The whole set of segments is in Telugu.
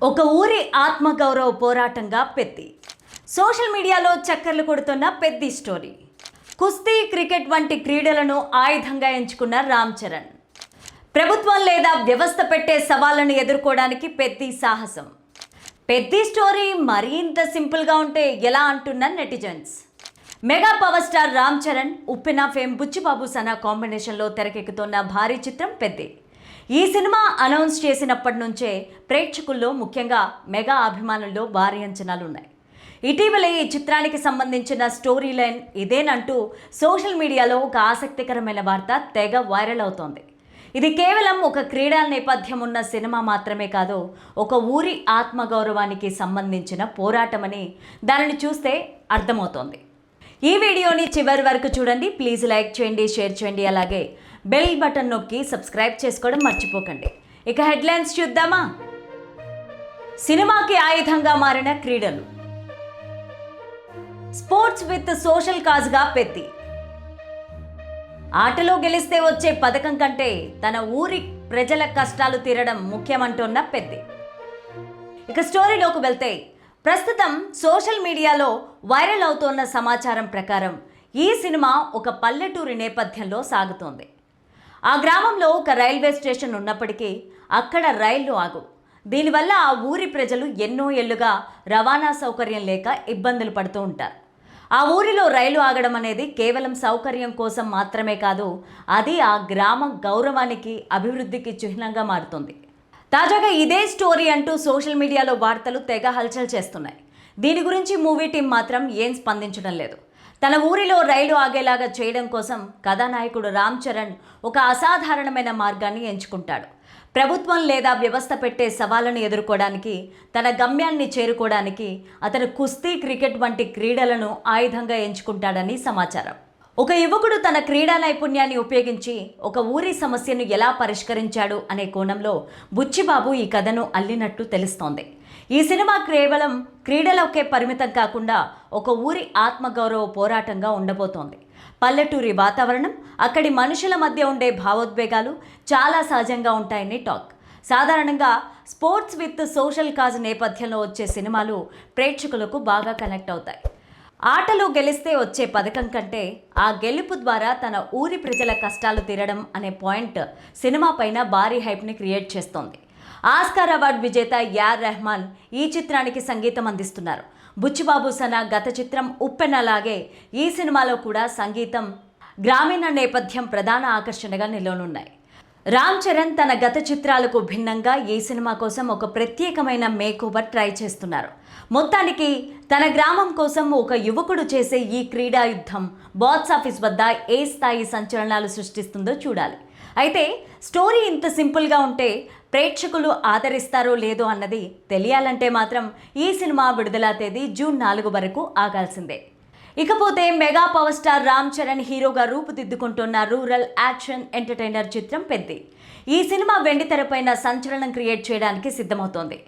ఒక ఊరి ఆత్మగౌరవ పోరాటంగా పెద్ది. సోషల్ మీడియాలో చక్కర్లు కొడుతున్న పెద్ది స్టోరీ. కుస్తీ, క్రికెట్ వంటి క్రీడలను ఆయుధంగా ఎంచుకున్న రామ్ చరణ్. ప్రభుత్వం లేదా వ్యవస్థ పెట్టే సవాళ్లను ఎదుర్కోవడానికి పెద్ది సాహసం. పెద్ది స్టోరీ మరీ ఇంత సింపుల్గా ఉంటే ఎలా అంటున్న netizens. Mega power star Ram Charan, Uppena fame Buchibabu Sana కాంబినేషన్లో తెరకెక్కుతున్న భారీ చిత్రం పెద్ది. ఈ సినిమా అనౌన్స్ చేసినప్పటి నుంచే ప్రేక్షకుల్లో, ముఖ్యంగా మెగా అభిమానుల్లో భారీ అంచనాలు ఉన్నాయి. ఇటీవలే ఈ చిత్రానికి సంబంధించిన స్టోరీ లైన్ ఇదేనంటూ సోషల్ మీడియాలో ఒక ఆసక్తికరమైన వార్త తెగ వైరల్ అవుతోంది. ఇది కేవలం ఒక క్రీడా నేపథ్యం ఉన్న సినిమా మాత్రమే కాదు, ఒక ఊరి ఆత్మగౌరవానికి సంబంధించిన పోరాటమని దానిని చూస్తే అర్థమవుతోంది. ఈ వీడియోని చివరి వరకు చూడండి. ప్లీజ్ లైక్ చేయండి, షేర్ చేయండి, అలాగే బెల్ బటన్ నొక్కి సబ్స్క్రైబ్ చేసుకోవడం మర్చిపోకండి. ఇక హెడ్లైన్స్ చూద్దామా. సినిమాకి ఆయుధంగా మారిన క్రీడలు. స్పోర్ట్స్ విత్ సోషల్ కాజ్గా పెద్ది. ఆటలో గెలిస్తే వచ్చే పథకం కంటే తన ఊరి ప్రజల కష్టాలు తీరడం ముఖ్యమంటున్న పెద్ది. ఇక స్టోరీలోకి వెళ్తే, ప్రస్తుతం సోషల్ మీడియాలో వైరల్ అవుతోన్న సమాచారం ప్రకారం ఈ సినిమా ఒక పల్లెటూరి నేపథ్యంలో సాగుతోంది. ఆ గ్రామంలో ఒక రైల్వే స్టేషన్ ఉన్నప్పటికీ అక్కడ రైళ్లు ఆగు. దీనివల్ల ఆ ఊరి ప్రజలు ఎన్నో ఏళ్లుగా రవాణా సౌకర్యం లేక ఇబ్బందులు పడుతూ ఉంటారు. ఆ ఊరిలో రైలు ఆగడం అనేది కేవలం సౌకర్యం కోసం మాత్రమే కాదు, అది ఆ గ్రామ గౌరవానికి, అభివృద్ధికి చిహ్నంగా మారుతుంది. తాజాగా ఇదే స్టోరీ అంటూ సోషల్ మీడియాలో వార్తలు తెగ హల్చల్ చేస్తున్నాయి. దీని గురించి మూవీ టీం మాత్రం ఏం స్పందించడం లేదు. తన ఊరిలో రైలు ఆగేలాగా చేయడం కోసం కథానాయకుడు రామ్ చరణ్ ఒక అసాధారణమైన మార్గాన్ని ఎంచుకుంటాడు. ప్రభుత్వం లేదా వ్యవస్థ పెట్టే సవాళ్లను ఎదుర్కోవడానికి, తన గమ్యాన్ని చేరుకోవడానికి అతను కుస్తీ, క్రికెట్ వంటి క్రీడలను ఆయుధంగా ఎంచుకుంటాడని సమాచారం. ఒక యువకుడు తన క్రీడా నైపుణ్యాన్ని ఉపయోగించి ఒక ఊరి సమస్యను ఎలా పరిష్కరించాడు అనే కోణంలో బుచ్చిబాబు ఈ కథను అల్లినట్టు తెలుస్తోంది. ఈ సినిమా కేవలం క్రీడలకే పరిమితం కాకుండా ఒక ఊరి ఆత్మగౌరవ పోరాటంగా ఉండబోతోంది. పల్లెటూరి వాతావరణం, అక్కడి మనుషుల మధ్య ఉండే భావోద్వేగాలు చాలా సహజంగా ఉంటాయని టాక్. సాధారణంగా స్పోర్ట్స్ విత్ సోషల్ కాజ్ నేపథ్యంలో వచ్చే సినిమాలు ప్రేక్షకులకు బాగా కనెక్ట్ అవుతాయి. ఆటలో గెలిస్తే వచ్చే పథకం కంటే ఆ గెలుపు ద్వారా తన ఊరి ప్రజల కష్టాలు తీరడం అనే పాయింట్ సినిమా పైన భారీ హైప్ని క్రియేట్ చేస్తోంది. ఆస్కార్ అవార్డు విజేత యార్ రెహమాన్ ఈ చిత్రానికి సంగీతం అందిస్తున్నారు. బుచ్చిబాబు సనా గత చిత్రం ఉప్పెన లాగే ఈ సినిమాలో కూడా సంగీతం, గ్రామీణ నేపథ్యం ప్రధాన ఆకర్షణగా నిలవనున్నాయి. రామ్ చరణ్ తన గత చిత్రాలకు భిన్నంగా ఈ సినిమా కోసం ఒక ప్రత్యేకమైన మేకోవర్ ట్రై చేస్తున్నారు. మొత్తానికి తన గ్రామం కోసం ఒక యువకుడు చేసే ఈ క్రీడా యుద్ధం బాక్సాఫీస్ వద్ద ఏ స్థాయి సంచలనాలు సృష్టిస్తుందో చూడాలి. అయితే స్టోరీ ఇంత సింపుల్గా ఉంటే ప్రేక్షకులు ఆదరిస్తారో లేదో అన్నది తెలియాలంటే మాత్రం ఈ సినిమా విడుదల తేదీ జూన్ 4 వరకు ఆగాల్సిందే. ఇకపోతే mega power star Ram Charan హీరోగా రూపుదిద్దుకుంటున్న రూరల్ యాక్షన్ ఎంటర్టైనర్ చిత్రం పెద్ది. ఈ సినిమా వెండితెరపైన సంచలనం క్రియేట్ చేయడానికి సిద్ధమవుతోంది.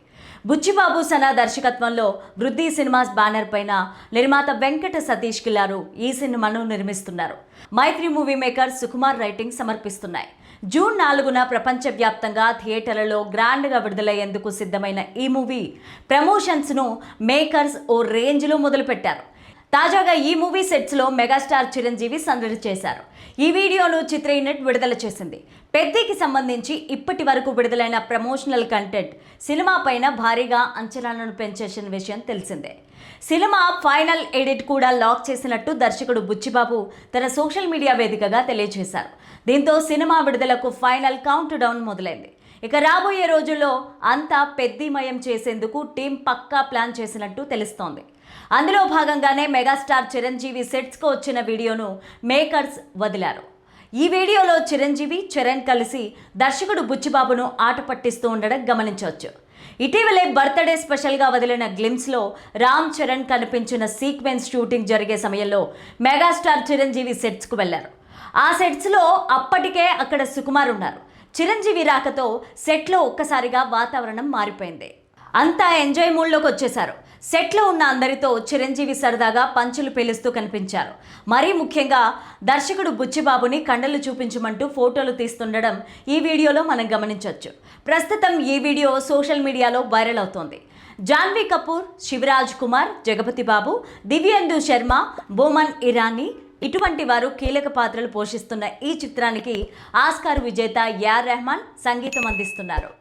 బుచ్చిబాబు సనా దర్శకత్వంలో వృద్ధి సినిమాస్ బ్యానర్ పైన నిర్మాత వెంకట సతీష్ కిల్లారు ఈ సినిమాను నిర్మిస్తున్నారు. Mythri movie maker Sukumar writing సమర్పిస్తున్నాయి. జూన్ 4న ప్రపంచవ్యాప్తంగా థియేటర్లలో గ్రాండ్గా విడుదలయ్యేందుకు సిద్ధమైన ఈ మూవీ ప్రమోషన్స్ను మేకర్స్ ఓ రేంజ్లో మొదలుపెట్టారు. తాజాగా ఈ మూవీ సెట్స్లో మెగాస్టార్ చిరంజీవి సందడి చేశారు. ఈ వీడియోను చిత్ర యూనిట్ విడుదల చేసింది. పెద్దికి సంబంధించి ఇప్పటి వరకు విడుదలైన ప్రమోషనల్ కంటెంట్ సినిమా పైన భారీగా అంచనాలను పెంచేసిన విషయం తెలిసిందే. సినిమా ఫైనల్ ఎడిట్ కూడా లాక్ చేసినట్టు దర్శకుడు బుచ్చిబాబు తన సోషల్ మీడియా వేదికగా తెలియజేశారు. దీంతో సినిమా విడుదలకు ఫైనల్ కౌంట్ డౌన్ మొదలైంది. ఇక రాబోయే రోజుల్లో అంతా పెద్దిమయం చేసేందుకు టీం పక్కా ప్లాన్ చేసినట్టు తెలుస్తోంది. అందులో భాగంగానే మెగాస్టార్ చిరంజీవి సెట్స్కు వచ్చిన వీడియోను మేకర్స్ వదిలారు. ఈ వీడియోలో చిరంజీవి, చరణ్ కలిసి దర్శకుడు బుచ్చిబాబును ఆట పట్టిస్తూ ఉండడం గమనించవచ్చు. ఇటీవలే బర్త్డే స్పెషల్గా వదిలిన గ్లిమ్స్లో రామ్ చరణ్ కనిపించిన సీక్వెన్స్ షూటింగ్ జరిగే సమయంలో మెగాస్టార్ చిరంజీవి సెట్స్కు వెళ్లారు. ఆ సెట్స్లో అప్పటికే అక్కడ సుకుమార్ ఉన్నారు. చిరంజీవి రాకతో సెట్లో ఒక్కసారిగా వాతావరణం మారిపోయింది. అంతా ఎంజాయ్ మూడ్లోకి వచ్చేశారు. సెట్లో ఉన్న అందరితో చిరంజీవి సరదాగా పంచులు పేలుస్తూ కనిపించారు. మరీ ముఖ్యంగా దర్శకుడు బుచ్చిబాబుని కండలు చూపించమంటూ ఫోటోలు తీస్తుండడం ఈ వీడియోలో మనం గమనించవచ్చు. ప్రస్తుతం ఈ వీడియో సోషల్ మీడియాలో వైరల్ అవుతోంది. జాన్వీ కపూర్, శివరాజ్ కుమార్, జగపతి బాబు, దివ్యేందు శర్మ, బోమన్ ఇరానీ ఇటువంటి వారు కీలక పాత్రలు పోషిస్తున్న ఈ చిత్రానికి ఆస్కార్ విజేత ఏఆర్ రెహమాన్ సంగీతం అందిస్తున్నారు.